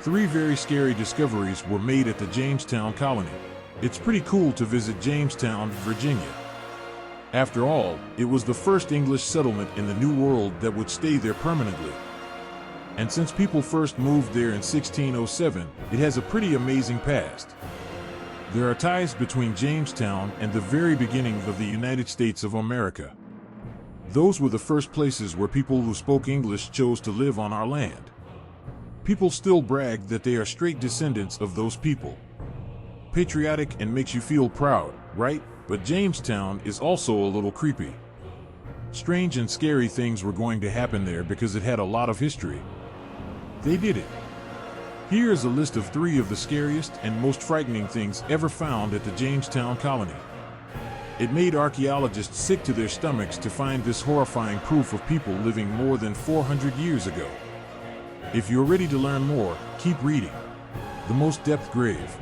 Three very scary discoveries were made at the Jamestown Colony. It's pretty cool to visit Jamestown, Virginia. After all, it was the first English settlement in the New World that would stay there permanently. And since people first moved there in 1607, it has a pretty amazing past. There are ties between Jamestown and the very beginning of the United States of America. Those were the first places where people who spoke English chose to live on our land. People still brag that they are straight descendants of those people. Patriotic and makes you feel proud, right? But Jamestown is also a little creepy. Strange and scary things were going to happen there because it had a lot of history. They did it. Here is a list of 3 of the scariest and most frightening things ever found at the Jamestown Colony. It made archaeologists sick to their stomachs to find this horrifying proof of people living more than 400 years ago. If you're ready to learn more, keep reading. The most depth grave.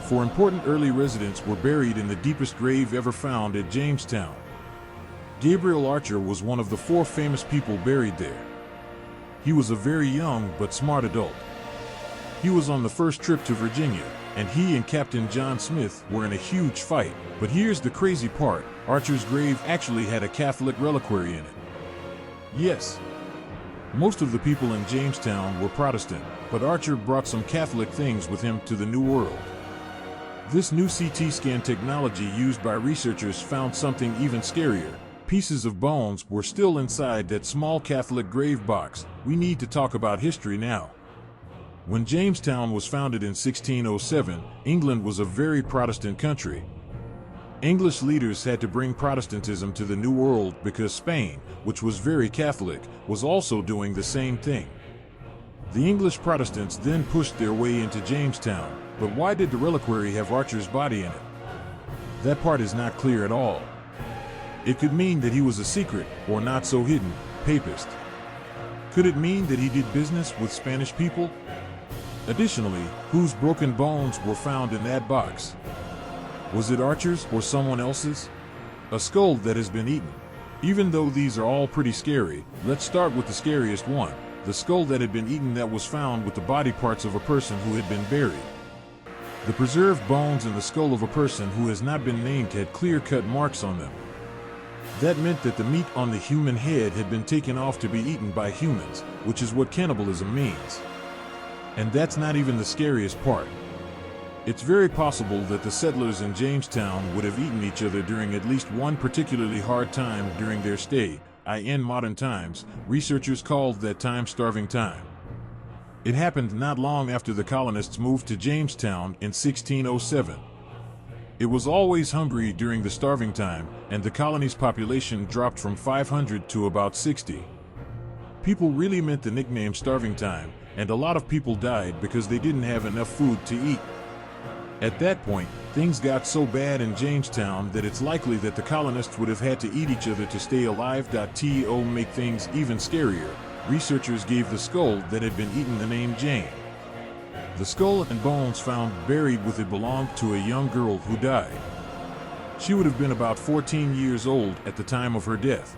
4 important early residents were buried in the deepest grave ever found at Jamestown. Gabriel Archer was one of the 4 famous people buried there. He was a very young but smart adult. He was on the first trip to Virginia, and he and Captain John Smith were in a huge fight. But here's the crazy part: Archer's grave actually had a Catholic reliquary in it. Yes, most of the people in Jamestown were Protestant, but Archer brought some Catholic things with him to the New World. This new CT scan technology used by researchers found something even scarier. Pieces of bones were still inside that small Catholic grave box. We need to talk about history now. When Jamestown was founded in 1607, England was a very Protestant country. English leaders had to bring Protestantism to the New World because Spain, which was very Catholic, was also doing the same thing. The English Protestants then pushed their way into Jamestown, but why did the reliquary have Archer's body in it? That part is not clear at all. It could mean that he was a secret, or not so hidden, papist. Could it mean that he did business with Spanish people? Additionally, whose broken bones were found in that box? Was it Archer's or someone else's? A skull that has been eaten. Even though these are all pretty scary, let's start with the scariest one: the skull that had been eaten that was found with the body parts of a person who had been buried. The preserved bones in the skull of a person who has not been named had clear-cut marks on them. That meant that the meat on the human head had been taken off to be eaten by humans, which is what cannibalism means. And that's not even the scariest part. It's very possible that the settlers in Jamestown would have eaten each other during at least one particularly hard time during their stay. In modern times, researchers called that time starving time. It happened not long after the colonists moved to Jamestown in 1607. It was always hungry during the starving time, and the colony's population dropped from 500 to about 60. People really meant the nickname starving time, and a lot of people died because they didn't have enough food to eat. At that point, things got so bad in Jamestown that it's likely that the colonists would have had to eat each other to stay alive. To make things even scarier, researchers gave the skull that had been eaten the name Jane. The skull and bones found buried with it belonged to a young girl who died. She would have been about 14 years old at the time of her death.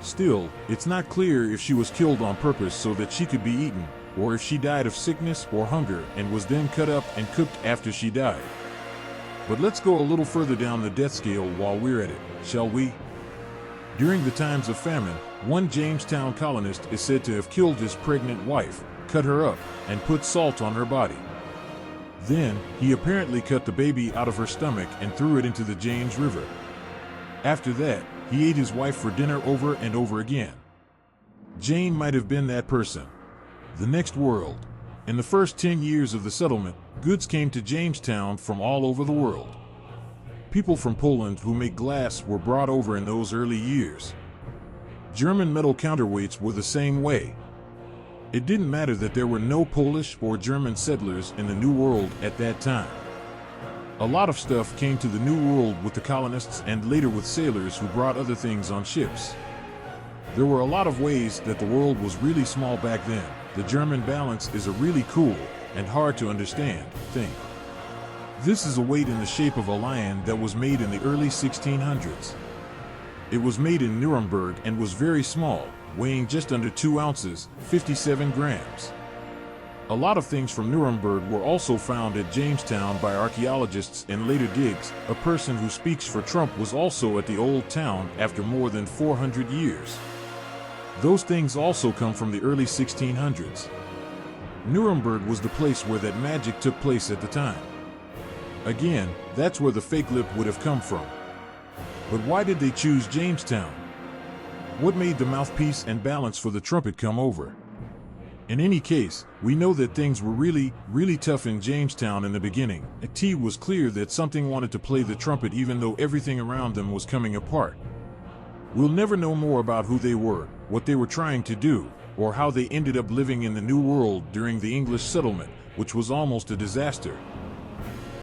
Still, it's not clear if she was killed on purpose so that she could be eaten, or if she died of sickness or hunger and was then cut up and cooked after she died. But let's go a little further down the death scale while we're at it, shall we? During the times of famine, one Jamestown colonist is said to have killed his pregnant wife, cut her up, and put salt on her body. Then, he apparently cut the baby out of her stomach and threw it into the James River. After that, he ate his wife for dinner over and over again. Jane might have been that person. The next world. In the first 10 years of the settlement, goods came to Jamestown from all over the world. People from Poland who make glass were brought over in those early years. German metal counterweights were the same way. It didn't matter that there were no Polish or German settlers in the New World at that time. A lot of stuff came to the New World with the colonists and later with sailors who brought other things on ships. There were a lot of ways that the world was really small back then. The German balance is a really cool and hard to understand thing. This is a weight in the shape of a lion that was made in the early 1600s. It was made in Nuremberg and was very small, weighing just under 2 ounces, 57 grams. A lot of things from Nuremberg were also found at Jamestown by archaeologists in later digs. A person who speaks for Trump was also at the old town after more than 400 years. Those things also come from the early 1600s. Nuremberg was the place where that magic took place at the time. Again, that's where the fake lip would have come from. But why did they choose Jamestown? What made the mouthpiece and balance for the trumpet come over? In any case, we know that things were really tough in Jamestown in the beginning. It was clear that something wanted to play the trumpet even though everything around them was coming apart. We'll never know more about who they were, what they were trying to do, or how they ended up living in the New World during the English settlement, which was almost a disaster.